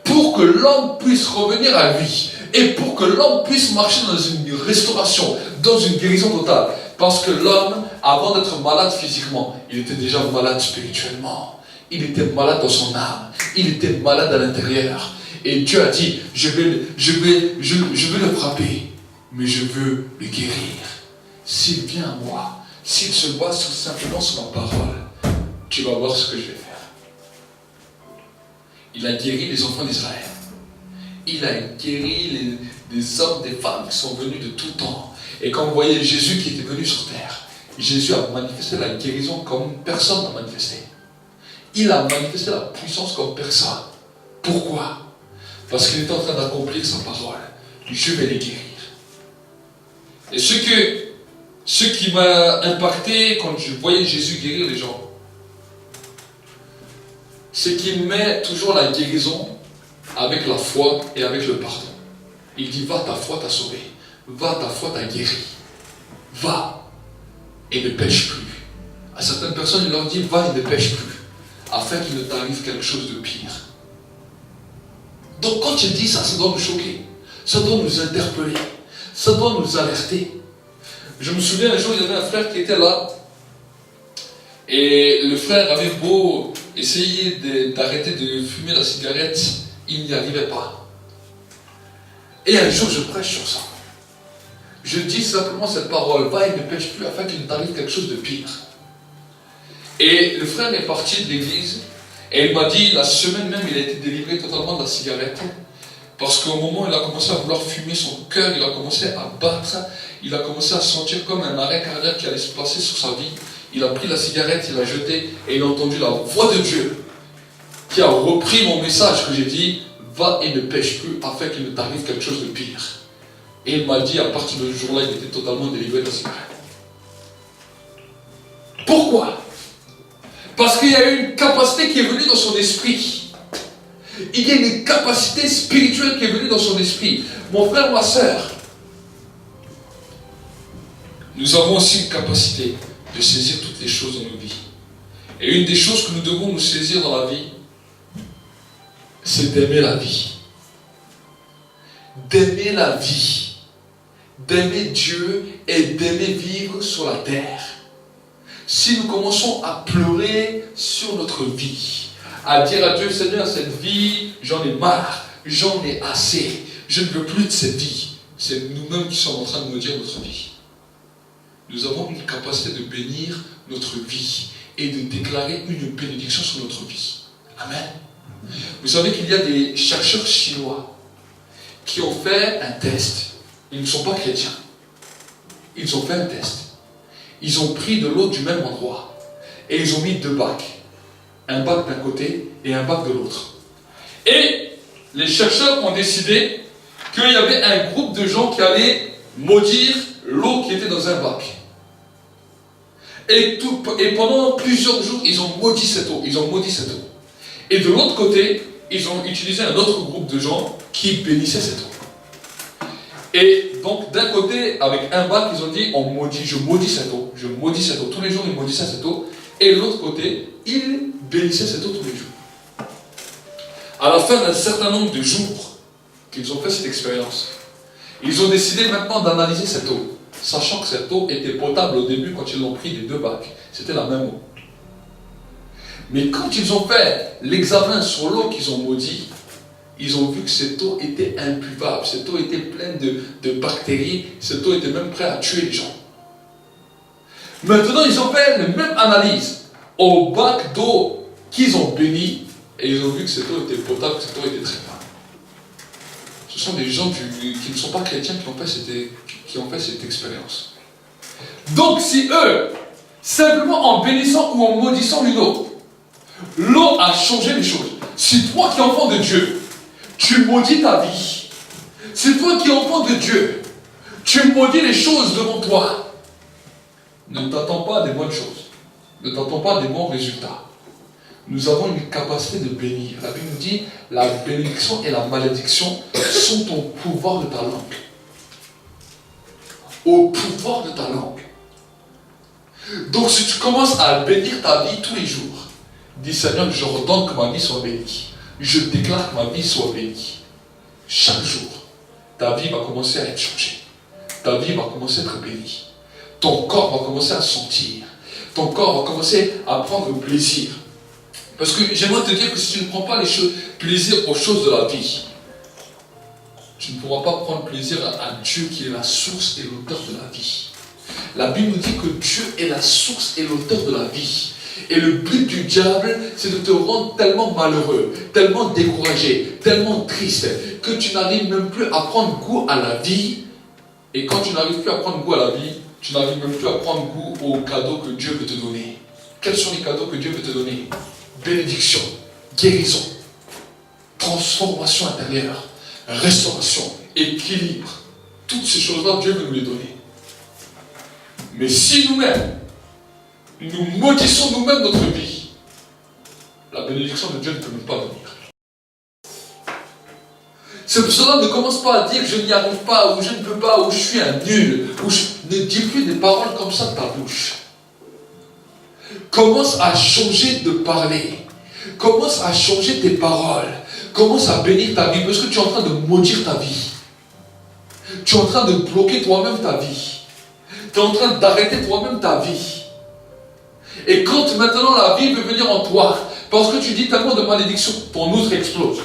pour que l'homme puisse revenir à lui et pour que l'homme puisse marcher dans une restauration, dans une guérison totale. Parce que l'homme, avant d'être malade physiquement, il était déjà malade spirituellement. Il était malade dans son âme. Il était malade à l'intérieur. Et Dieu a dit, je vais le frapper, mais je veux le guérir. S'il vient à moi, s'il se base simplement sur ma parole, tu vas voir ce que je vais faire. Il a guéri les enfants d'Israël. Il a guéri des hommes, des femmes qui sont venus de tout temps. Et quand vous voyez Jésus qui était venu sur terre, Jésus a manifesté la guérison comme personne n'a manifesté. Il a manifesté la puissance comme personne. Pourquoi? Parce qu'il est en train d'accomplir sa parole. Je vais les guérir. Et ce qui m'a impacté quand je voyais Jésus guérir les gens, c'est qu'il met toujours la guérison avec la foi et avec le pardon. Il dit, va, ta foi t'a sauvé. Va, ta foi t'a guéri. Va et ne pêche plus. À certaines personnes, il leur dit, va et ne pêche plus, afin qu'il ne t'arrive quelque chose de pire. Donc quand il dit ça, ça doit nous choquer. Ça doit nous interpeller. Ça doit nous alerter. Je me souviens un jour, il y avait un frère qui était là. Et le frère avait beau essayer d'arrêter de fumer la cigarette il n'y arrivait pas. Et un jour, je prêche sur ça. Je dis simplement cette parole, va et ne pêche plus afin qu'il ne t'arrive quelque chose de pire. Et le frère est parti de l'église et il m'a dit, la semaine même, il a été délivré totalement de la cigarette. Parce qu'au moment où il a commencé à vouloir fumer, son cœur, il a commencé à battre, il a commencé à sentir comme un arrêt cardiaque qui allait se placer sur sa vie. Il a pris la cigarette, il l'a jetée et il a entendu la voix de Dieu qui a repris mon message que j'ai dit, va et ne pêche plus afin qu'il ne t'arrive quelque chose de pire. Et il m'a dit, à partir de ce jour-là, il était totalement délivré de la cigarette. Pourquoi? Parce qu'il y a une capacité qui est venue dans son esprit. Il y a une capacité spirituelle qui est venue dans son esprit. Mon frère, ma soeur, nous avons aussi une capacité de saisir toutes les choses dans nos vies. Et une des choses que nous devons nous saisir dans la vie, c'est d'aimer la vie. D'aimer la vie. D'aimer Dieu et d'aimer vivre sur la terre. Si nous commençons à pleurer sur notre vie, à dire à Dieu, Seigneur, cette vie, j'en ai marre, j'en ai assez, je ne veux plus de cette vie. C'est nous-mêmes qui sommes en train de nous dire notre vie. Nous avons une capacité de bénir notre vie et de déclarer une bénédiction sur notre vie. Amen. Vous savez qu'il y a des chercheurs chinois qui ont fait un test. Ils ne sont pas chrétiens. Ils ont fait un test. Ils ont pris de l'eau du même endroit et ils ont mis 2 bacs. Un bac d'un côté et un bac de l'autre. Et les chercheurs ont décidé qu'il y avait un groupe de gens qui allaient maudire l'eau qui était dans un bac. Et pendant plusieurs jours, ils ont maudit cette eau. Ils ont maudit cette eau. Et de l'autre côté, ils ont utilisé un autre groupe de gens qui bénissaient cette eau. Et donc, d'un côté, avec un bac, ils ont dit, je maudis cette eau. Je maudis cette eau. Tous les jours, ils maudissaient cette eau. Et de l'autre côté, ils bénissaient cette eau tous les jours. À la fin d'un certain nombre de jours qu'ils ont fait cette expérience, ils ont décidé maintenant d'analyser cette eau, sachant que cette eau était potable au début quand ils l'ont pris des 2 bacs. C'était la même eau. Mais quand ils ont fait l'examen sur l'eau qu'ils ont maudit, ils ont vu que cette eau était imbuvable, cette eau était pleine de bactéries, cette eau était même prête à tuer les gens. Maintenant, ils ont fait la même analyse au bac d'eau qu'ils ont béni et ils ont vu que cette eau était potable, que cette eau était très bonne. Ce sont des gens qui ne sont pas chrétiens qui ont fait cette expérience. Donc, si eux, simplement en bénissant ou en maudissant une eau, l'eau a changé les choses. Si toi qui es enfant de Dieu, tu maudis ta vie. Si toi qui es enfant de Dieu, tu maudis les choses devant toi, ne t'attends pas à des bonnes choses. Ne t'attends pas à des bons résultats. Nous avons une capacité de bénir. La Bible nous dit, la bénédiction et la malédiction sont au pouvoir de ta langue. Au pouvoir de ta langue. Donc si tu commences à bénir ta vie tous les jours, dis Seigneur, je redonne que ma vie soit bénie. Je déclare que ma vie soit bénie. Chaque jour, ta vie va commencer à être changée. Ta vie va commencer à être bénie. Ton corps va commencer à sentir. Ton corps va commencer à prendre plaisir. Parce que j'aimerais te dire que si tu ne prends pas plaisir aux choses de la vie, tu ne pourras pas prendre plaisir à Dieu qui est la source et l'auteur de la vie. La Bible nous dit que Dieu est la source et l'auteur de la vie. Et le but du diable, c'est de te rendre tellement malheureux, tellement découragé, tellement triste, que tu n'arrives même plus à prendre goût à la vie. Et quand tu n'arrives plus à prendre goût à la vie, tu n'arrives même plus à prendre goût aux cadeaux que Dieu veut te donner. Quels sont les cadeaux que Dieu veut te donner? Bénédiction, guérison, transformation intérieure, restauration, équilibre. Toutes ces choses-là, Dieu veut nous les donner. Mais si nous-mêmes, nous maudissons nous-mêmes notre vie, la bénédiction de Dieu ne peut même pas venir. C'est pour cela ne commence pas à dire je n'y arrive pas, ou je ne peux pas, ou je suis un nul, ou ne dis plus des paroles comme ça de ta bouche. Commence à changer de parler. Commence à changer tes paroles. Commence à bénir ta vie, parce que tu es en train de maudire ta vie. Tu es en train de bloquer toi-même ta vie. Tu es en train d'arrêter toi-même ta vie. Et quand maintenant la vie veut venir en toi, parce que tu dis tellement de malédictions, ton outre explose.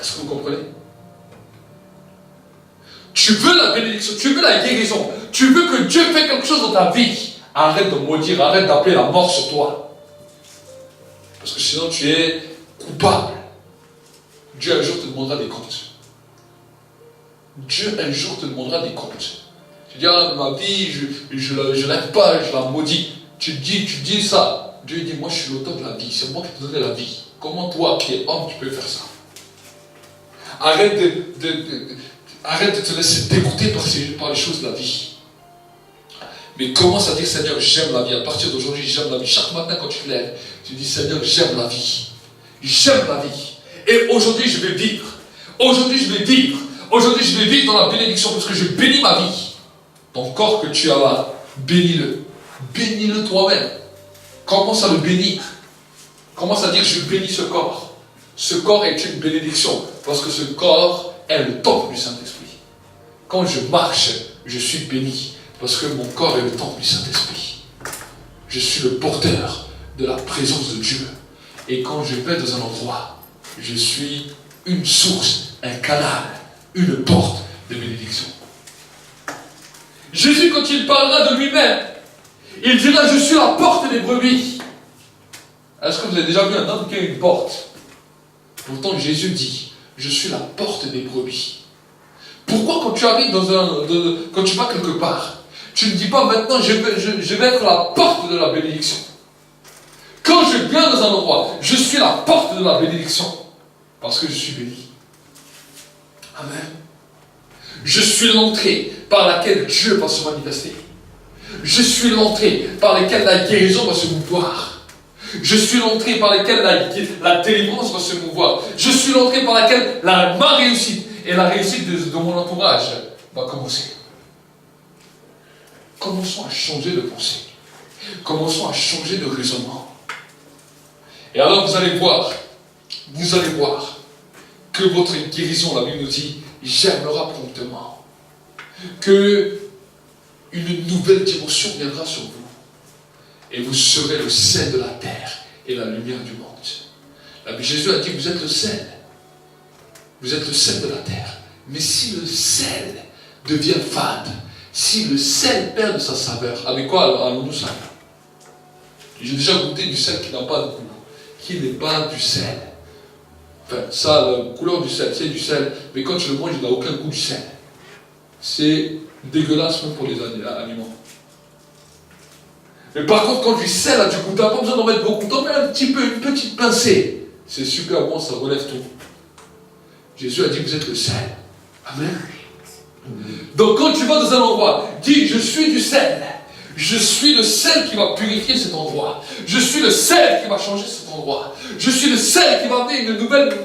Est-ce que vous comprenez? Tu veux la bénédiction, tu veux la guérison, tu veux que Dieu fasse quelque chose dans ta vie. Arrête de maudire, arrête d'appeler la mort sur toi. Parce que sinon tu es coupable. Dieu un jour te demandera des comptes. Dieu un jour te demandera des comptes. Tu dis, ah, ma vie, je l'aime pas, je la maudis. Tu dis ça. Dieu dit, moi je suis l'auteur de la vie, c'est moi qui te donne la vie. Comment toi, qui es homme, tu peux faire ça? Arrête de te laisser dégoûter par les choses de la vie. Mais commence à dire, Seigneur, j'aime la vie. À partir d'aujourd'hui, j'aime la vie. Chaque matin quand tu te lèves, tu dis, Seigneur, j'aime la vie. J'aime la vie. Et aujourd'hui, je vais vivre. Aujourd'hui, je vais vivre. Aujourd'hui, je vais vivre dans la bénédiction parce que je bénis ma vie. Ton corps que tu as là, bénis-le. Bénis-le toi-même. Commence à le bénir. Commence à dire, je bénis ce corps. Ce corps est une bénédiction parce que ce corps est le temple du Saint-Esprit. Quand je marche, je suis béni parce que mon corps est le temple du Saint-Esprit. Je suis le porteur de la présence de Dieu. Et quand je vais dans un endroit, je suis une source, un canal, une porte de bénédiction. Jésus, quand il parlera de lui-même, il dira, je suis la porte des brebis. Est-ce que vous avez déjà vu un homme qui a une porte? Pourtant, Jésus dit, je suis la porte des brebis. Pourquoi quand tu arrives quand tu vas quelque part, tu ne dis pas maintenant, je vais être la porte de la bénédiction. Quand je viens dans un endroit, je suis la porte de la bénédiction. Parce que je suis béni. Amen. Je suis l'entrée par laquelle Dieu va se manifester. Je suis l'entrée par laquelle la guérison va se mouvoir. Je suis l'entrée par laquelle la délivrance va se mouvoir. Je suis l'entrée par laquelle ma réussite et la réussite de mon entourage va commencer. Commençons à changer de pensée. Commençons à changer de raisonnement. Et alors vous allez voir que votre guérison, la Bible nous dit, germera promptement. Que une nouvelle dimension viendra sur vous. Et vous serez le sel de la terre et la lumière du monde. Jésus a dit, vous êtes le sel. Vous êtes le sel de la terre. Mais si le sel devient fade, si le sel perd de sa saveur, avec quoi allons-nous ça? J'ai déjà goûté du sel qui n'a pas de goût, qui n'est pas du sel. Enfin, ça, la couleur du sel, c'est du sel, mais quand tu le manges, il n'a aucun goût du sel. C'est dégueulasse même pour les aliments. Mais par contre, quand du sel a du goût, tu n'as pas besoin d'en mettre beaucoup, tu en mets un petit peu, une petite pincée. C'est super bon, ça relève tout. Jésus a dit, vous êtes le sel. Amen. Donc quand tu vas dans un endroit, dis, je suis du sel. Je suis le sel qui va purifier cet endroit. Je suis le sel qui va changer cet endroit. Je suis le sel qui va amener une nouvelle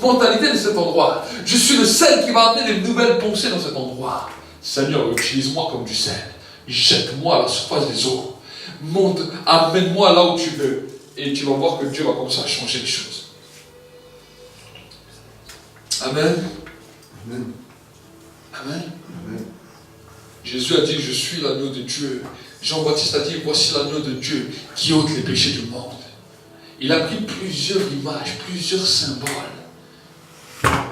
mentalité de cet endroit. Je suis le sel qui va amener des nouvelles pensées dans cet endroit. Seigneur, utilise-moi comme du sel. Jette-moi à la surface des eaux. Monte, amène-moi là où tu veux. Et tu vas voir que Dieu va commencer à changer les choses. Amen. Amen. Amen. Amen. Jésus a dit, je suis l'agneau de Dieu. Jean-Baptiste a dit, voici l'agneau de Dieu qui ôte les péchés du monde. Il a pris plusieurs images, plusieurs symboles.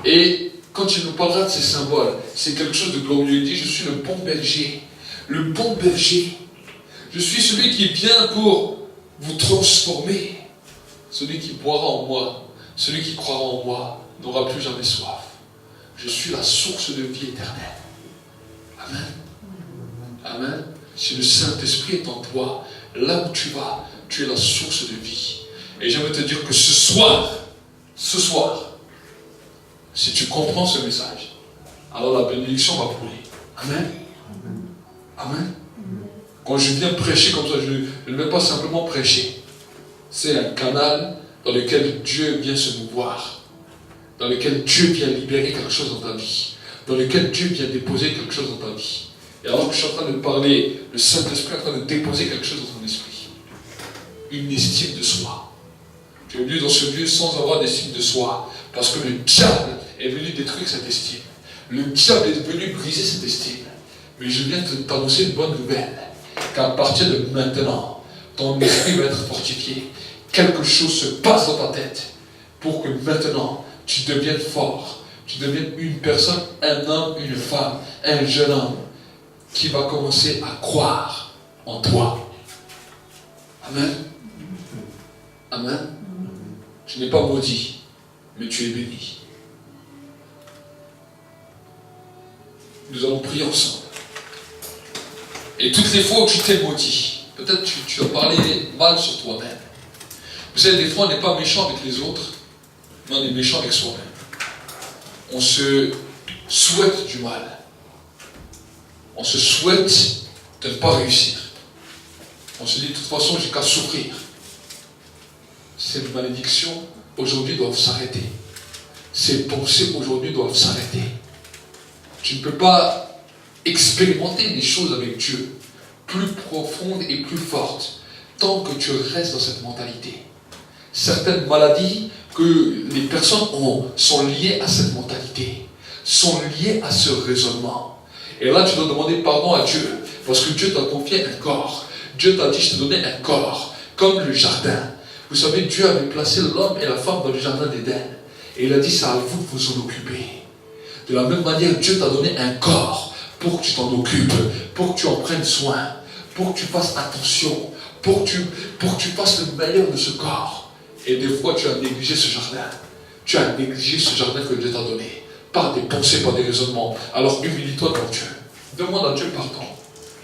Et quand il nous parlera de ces symboles, c'est quelque chose de glorieux. Il dit, je suis le bon berger. Le bon berger. Je suis celui qui vient pour vous transformer. Celui qui boira en moi, celui qui croira en moi, n'aura plus jamais soif. Je suis la source de vie éternelle. Amen. Amen. Si le Saint-Esprit est en toi, là où tu vas, tu es la source de vie. Et j'aimerais te dire que ce soir, si tu comprends ce message, alors la bénédiction va couler. Amen. Amen. Quand je viens prêcher comme ça, je ne vais pas simplement prêcher. C'est un canal dans lequel Dieu vient se mouvoir, dans lequel Dieu vient libérer quelque chose dans ta vie, dans lequel Dieu vient déposer quelque chose dans ta vie. Et alors que je suis en train de parler, le Saint-Esprit est en train de déposer quelque chose dans ton esprit. Une estime de soi. Tu es venu dans ce lieu sans avoir d'estime de soi, parce que le diable est venu détruire cette estime. Le diable est venu briser cette estime. Mais je viens t'annoncer une bonne nouvelle, qu'à partir de maintenant, ton esprit va être fortifié. Quelque chose se passe dans ta tête, pour que maintenant, tu deviennes fort, tu deviennes une personne, un homme, une femme, un jeune homme qui va commencer à croire en toi. Amen. Amen. Tu n'es pas maudit, mais tu es béni. Nous allons prier ensemble. Et toutes les fois où tu t'es maudit, peut-être tu as parlé mal sur toi-même. Vous savez, des fois, on n'est pas méchant avec les autres, mais on est méchant avec soi-même. On se souhaite du mal. On se souhaite de ne pas réussir. On se dit, de toute façon, j'ai qu'à souffrir. Ces malédictions, aujourd'hui, doivent s'arrêter. Ces pensées, aujourd'hui, doivent s'arrêter. Tu ne peux pas expérimenter des choses avec Dieu plus profondes et plus fortes tant que tu restes dans cette mentalité. Certaines maladies que les personnes ont sont liées à cette mentalité, sont liées à ce raisonnement. Et là, tu dois demander pardon à Dieu, parce que Dieu t'a confié un corps. Dieu t'a dit, je te donnais un corps, comme le jardin. Vous savez, Dieu avait placé l'homme et la femme dans le jardin d'Éden. Et il a dit, c'est à vous de vous en occuper. De la même manière, Dieu t'a donné un corps pour que tu t'en occupes, pour que tu en prennes soin, pour que tu fasses attention, pour que tu fasses le meilleur de ce corps. Et des fois, tu as négligé ce jardin. Tu as négligé ce jardin que Dieu t'a donné. Par des pensées, par des raisonnements. Alors, humilie-toi devant Dieu. Demande à Dieu pardon.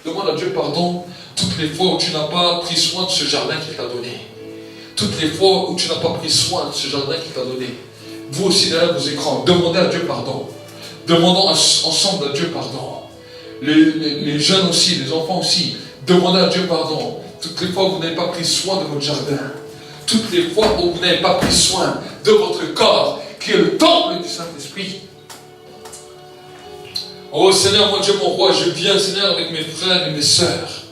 Demande à Dieu pardon toutes les fois où tu n'as pas pris soin de ce jardin qu'il t'a donné. Toutes les fois où tu n'as pas pris soin de ce jardin qu'il t'a donné. Vous aussi, derrière vos écrans, demandez à Dieu pardon. Demandons ensemble à Dieu pardon. Les jeunes aussi, les enfants aussi, demandez à Dieu pardon. Toutes les fois où vous n'avez pas pris soin de votre jardin. Toutes les fois où vous n'avez pas pris soin de votre corps, qui est le temple du Saint-Esprit. Oh Seigneur, mon Dieu, mon roi, je viens, Seigneur, avec mes frères et mes sœurs.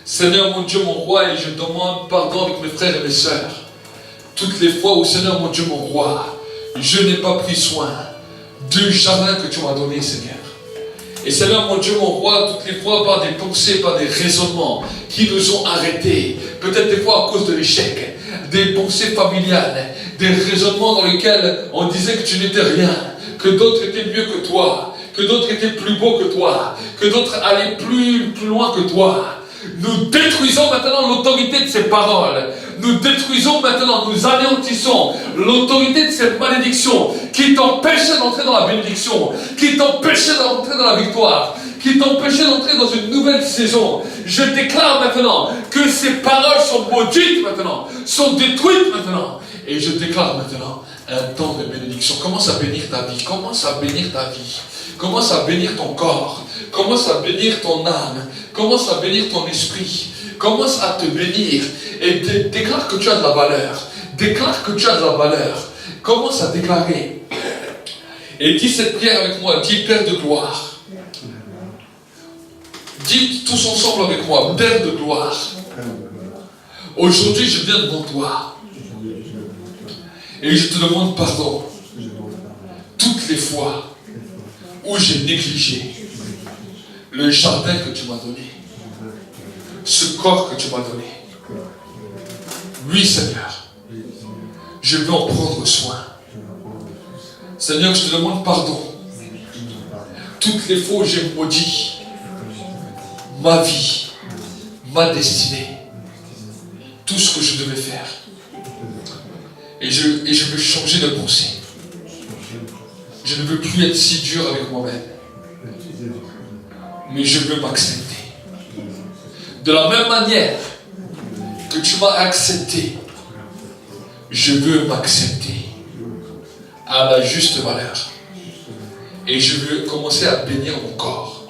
Seigneur, mon Dieu, mon roi, et je demande pardon avec mes frères et mes sœurs. Toutes les fois où, Seigneur, mon Dieu, mon roi, je n'ai pas pris soin du jardin que tu m'as donné, Seigneur. Et Seigneur, mon Dieu, mon roi, toutes les fois par des pensées, par des raisonnements qui nous ont arrêtés, peut-être des fois à cause de l'échec, des pensées familiales, des raisonnements dans lesquels on disait que tu n'étais rien, que d'autres étaient mieux que toi, que d'autres étaient plus beaux que toi, que d'autres allaient plus loin que toi. Nous détruisons maintenant l'autorité de ces paroles. Nous détruisons maintenant, nous anéantissons l'autorité de ces malédictions qui t'empêchaient d'entrer dans la bénédiction, qui t'empêchaient d'entrer dans la victoire, qui t'empêchaient d'entrer dans une nouvelle saison. Je déclare maintenant que ces paroles sont maudites maintenant, sont détruites maintenant. Et je déclare maintenant un temps de bénédiction. Commence à bénir ta vie, commence à bénir ta vie. Commence à bénir ton corps, commence à bénir ton âme, commence à bénir ton esprit, commence à te bénir et déclare que tu as de la valeur, déclare que tu as de la valeur, commence à déclarer et dis cette prière avec moi, dis Père de gloire, dites tous ensemble avec moi, Père de gloire, aujourd'hui je viens devant toi et je te demande pardon toutes les fois où j'ai négligé le jardin que tu m'as donné, ce corps que tu m'as donné. Oui, Seigneur, je veux en prendre soin. Seigneur, je te demande pardon. Toutes les fois où j'ai maudit ma vie, ma destinée, tout ce que je devais faire. Et je veux changer de pensée. Je ne veux plus être si dur avec moi-même. Mais je veux m'accepter. De la même manière que tu m'as accepté, je veux m'accepter à la juste valeur. Et je veux commencer à bénir mon corps.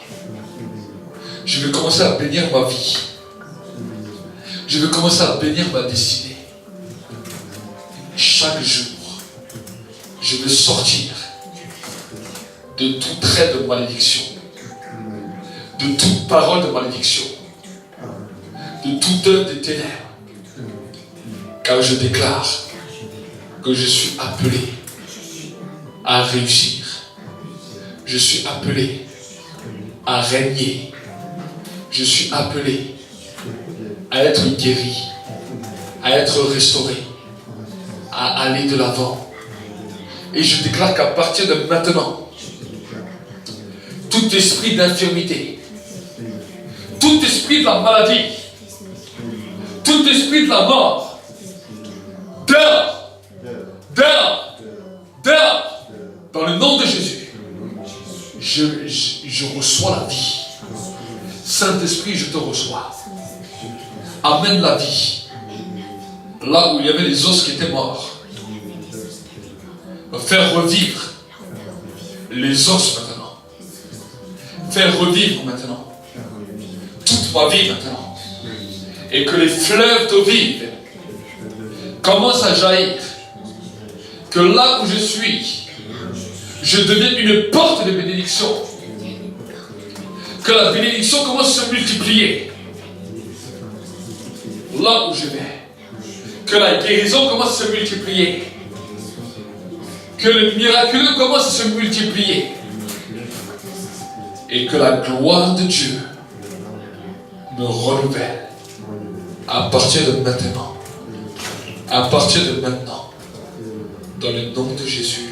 Je veux commencer à bénir ma vie. Je veux commencer à bénir ma destinée. Chaque jour, je veux sortir de tout trait de malédiction, de toute parole de malédiction, de toute œuvre des ténèbres, car je déclare que je suis appelé à réussir, je suis appelé à régner, je suis appelé à être guéri, à être restauré, à aller de l'avant. Et je déclare qu'à partir de maintenant, tout esprit d'infirmité, tout esprit de la maladie, tout esprit de la mort, dehors, dehors, dehors, dans le nom de Jésus, je reçois la vie. Saint-Esprit, je te reçois. Amène la vie. Là où il y avait les os qui étaient morts, faire revivre les os maintenant. Faire revivre maintenant toute ma vie maintenant. Et que les fleuves d'eau vive commencent à jaillir. Que là où je suis, je devienne une porte de bénédiction. Que la bénédiction commence à se multiplier. Là où je vais. Que la guérison commence à se multiplier. Que le miraculeux commence à se multiplier. Et que la gloire de Dieu me renouvelle. À partir de maintenant. À partir de maintenant. Dans le nom de Jésus.